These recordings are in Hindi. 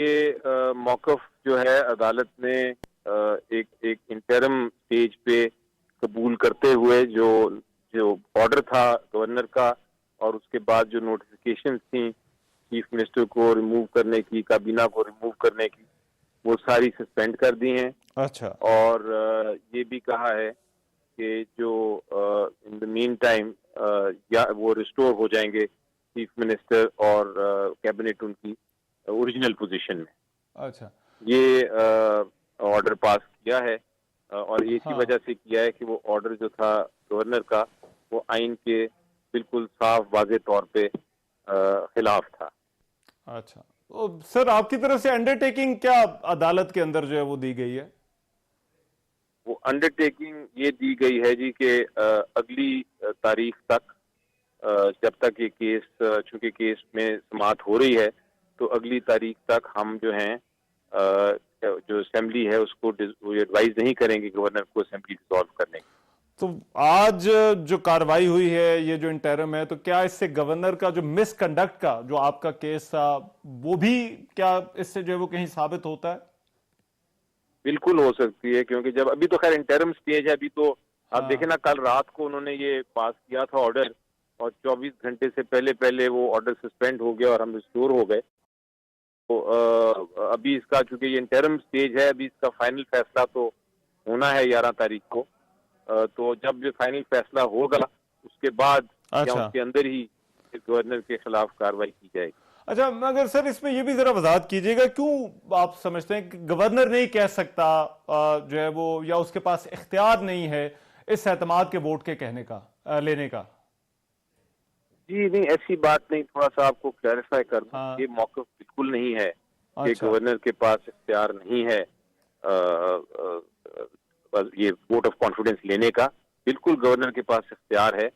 ये मौक़िफ़ जो है अदालत ने एक इंटरिम स्टेज पे कबूल करते हुए जो जो ऑर्डर था गवर्नर का और उसके बाद जो नोटिफिकेशन थी चीफ मिनिस्टर को रिमूव करने की, काबीना को रिमूव करने की, वो सारी सस्पेंड कर दी हैं। अच्छा। और ये भी कहा है कि जो इन द मीन टाइम या वो रिस्टोर हो जाएंगे चीफ मिनिस्टर और कैबिनेट उनकी ओरिजिनल पोजीशन में। अच्छा। ये ऑर्डर पास किया है और ये इसी हाँ। वजह से किया है कि वो ऑर्डर जो था गवर्नर का वो आइन के बिल्कुल साफ वाज़े तौर पे खिलाफ था। अच्छा, तो सर आपकी तरफ से अंडरटेकिंग क्या अदालत के अंदर जो है वो दी गई है? वो अंडरटेकिंग ये दी गई है जी कि अगली तारीख तक जब तक ये केस चूंकि केस में समाअत हो रही है तो अगली तारीख तक हम जो हैं जो असेंबली है उसको एडवाइस नहीं करेंगे गवर्नर को असेंबली डिसॉल्व करने की। तो आज जो कार्रवाई हुई है, ये जो इंटरिम है, तो क्या इससे गवर्नर का जो मिसकंडक्ट का जो आपका केस था वो भी क्या इससे जो है वो कहीं साबित होता है? बिल्कुल हो सकती है, क्योंकि जब अभी तो खैर इंटरिम स्टेज है, अभी तो आप देखें ना कल रात को उन्होंने ये पास किया था ऑर्डर और 24 घंटे से पहले पहले वो ऑर्डर सस्पेंड हो गया और हम रिस्टोर हो गए। तो अभी इसका चूंकि ये इंटरिम स्टेज है, अभी इसका फाइनल फैसला तो होना है 11 तारीख को। तो जब ये फाइनल फैसला होगा उसके बाद या अच्छा। उसके अंदर ही गवर्नर के खिलाफ कार्रवाई की जाएगी। अच्छा, मगर सर इसमें ये भी जरा वजाहत कीजिएगा, क्यों आप समझते हैं कि गवर्नर नहीं कह सकता जो है वो, या उसके पास इख्तियार नहीं है इस एतमाद के वोट के कहने का लेने का? जी नहीं, ऐसी बात नहीं, थोड़ा सा आपको क्लैरिफाई कर दूं, हाँ। ये मौक़िफ़ बिल्कुल नहीं है कि अच्छा। गवर्नर के पास इख्तियार नहीं है ये वोट ऑफ कॉन्फिडेंस लेने का। बिल्कुल गवर्नर के पास इख्तियार है,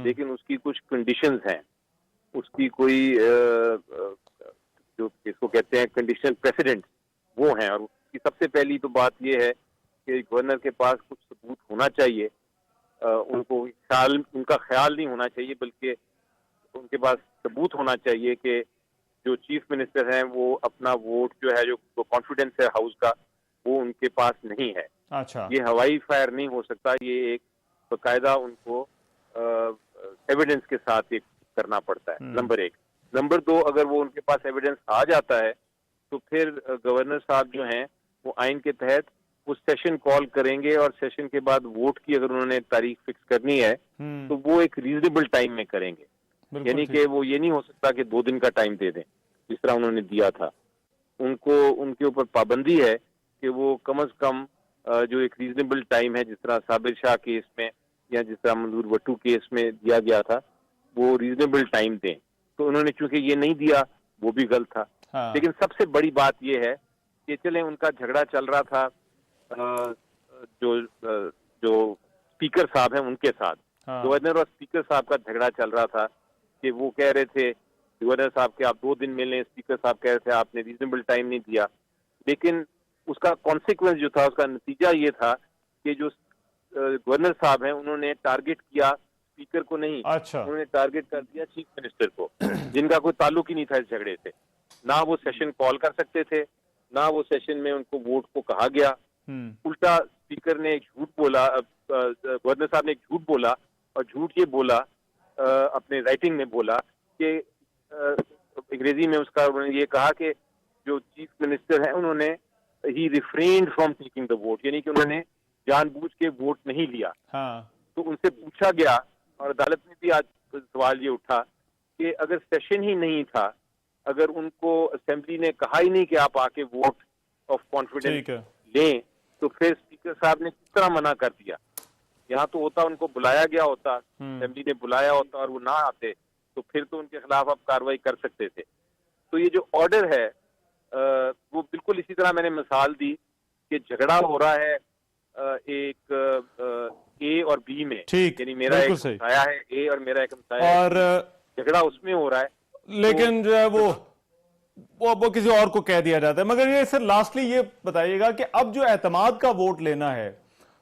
लेकिन उसकी कुछ कंडीशंस हैं। उसकी कोई जो इसको कहते हैं कंडीशनल प्रेसिडेंट वो हैं, और उसकी सबसे पहली तो बात ये है कि गवर्नर के पास कुछ सबूत होना चाहिए। उनका ख्याल नहीं होना चाहिए, बल्कि उनके पास सबूत होना चाहिए कि जो चीफ मिनिस्टर हैं वो अपना वोट जो है, जो कॉन्फिडेंस है हाउस का, वो उनके पास नहीं है। अच्छा। ये हवाई फायर नहीं हो सकता, ये एक बाकायदा उनको एविडेंस के साथ ये करना पड़ता है, नंबर एक। नंबर दो, अगर वो उनके पास एविडेंस आ जाता है तो फिर गवर्नर साहब जो हैं वो आइन के तहत वो सेशन कॉल करेंगे और सेशन के बाद वोट की अगर उन्होंने तारीख फिक्स करनी है तो वो एक रीजनेबल टाइम में करेंगे। यानी कि वो ये नहीं हो सकता कि 2 दिन का टाइम दे दें जिस तरह उन्होंने दिया था। उनको उनके ऊपर पाबंदी है कि वो कम अज कम जो एक रीजनेबल टाइम है, जिस तरह साबिर शाह केस में या जिस तरह मंजूर भट्टू केस में दिया गया था, वो रीजनेबल टाइम दें। तो उन्होंने चूंकि ये नहीं दिया, वो भी गलत था। हाँ। लेकिन सबसे बड़ी बात ये है कि चले उनका झगड़ा चल रहा था जो स्पीकर साहब हैं उनके साथ, गवर्नर और स्पीकर साहब का झगड़ा चल रहा था कि वो कह रहे थे गवर्नर साहब के आप 2 दिन मिलें, स्पीकर साहब कह रहे थे आपने रीजनेबल टाइम नहीं दिया। लेकिन उसका कॉन्सिक्वेंस जो था, उसका नतीजा ये था कि जो गवर्नर साहब हैं उन्होंने टारगेट किया स्पीकर को नहीं। अच्छा। उन्होंने टारगेट कर दिया चीफ मिनिस्टर को, जिनका कोई ताल्लुक ही नहीं था इस झगड़े से। ना वो सेशन कॉल कर सकते थे, ना वो सेशन में उनको वोट को कहा गया। उल्टा स्पीकर ने एक झूठ बोला, गवर्नर साहब ने एक झूठ बोला, और झूठ ये बोला अपने राइटिंग में बोला कि अंग्रेजी में उसका उन्होंने ये कहा कि जो चीफ मिनिस्टर हैं उन्होंने ही रिफ्रेन्ड फ्रॉम टेकिंग द वोट, यानी कि उन्होंने जानबूझ के वोट नहीं लिया। हाँ। तो उनसे पूछा गया और अदालत में भी आज सवाल ये उठा कि अगर सेशन ही नहीं था, अगर उनको असेंबली ने कहा ही नहीं कि आप आके वोट ऑफ कॉन्फिडेंस लें, तो फिर स्पीकर साहब ने किस तरह मना कर दिया? यहाँ तो होता उनको बुलाया गया होता, असेंबली ने बुलाया होता और वो ना आते, तो फिर तो उनके खिलाफ आप कार्रवाई कर सकते थे। तो ये जो ऑर्डर है वो बिल्कुल इसी तरह मैंने मिसाल दी कि झगड़ा हो रहा है एक ए और बी में, यानी मेरा एक हमसाया है ए और मेरा एक हमसाया है, और झगड़ा उसमें हो रहा है, लेकिन जो है वो किसी और को कह दिया जाता है। मगर ये सर लास्टली ये बताइएगा कि अब जो एतमाद का वोट लेना है,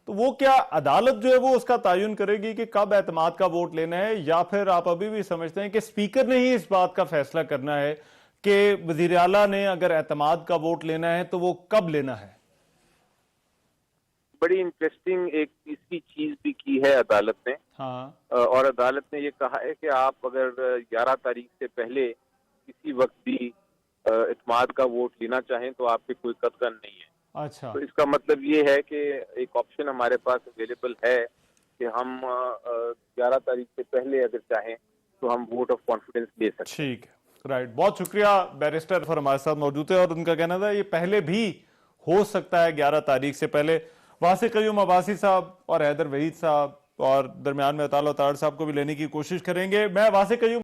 तो वो क्या अदालत जो है वो उसका तयन करेगी कि कब एतमाद का वोट लेना है, या फिर आप अभी भी समझते हैं कि स्पीकर ने ही इस बात का फैसला करना है कि वजीर आला ने अगर एतमाद का वोट लेना है तो वो कब लेना है? बड़ी इंटरेस्टिंग एक इसकी चीज भी की है अदालत ने। हाँ। और अदालत ने ये कहा है कि आप अगर 11 तारीख से पहले किसी वक्त भी इत्मीनान का वोट लेना चाहें तो आपके कोई कतगन नहीं है। अच्छा। तो इसका मतलब ये है कि एक ऑप्शन हमारे पास अवेलेबल है कि हम 11 तारीख से पहले अगर चाहें तो हम वोट ऑफ कॉन्फिडेंस ले सकते हैं। ठीक है, राइट। बहुत शुक्रिया बैरिस्टर फॉर हमारे साथ मौजूद है। और उनका कहना था ये पहले भी हो सकता है 11 तारीख से पहले। वासिक कयूम अब्बासी साहब और हैदर वहीद साहब और दरमियान में अताल साहब को भी लेने की कोशिश करेंगे। मैं वासिक कयूम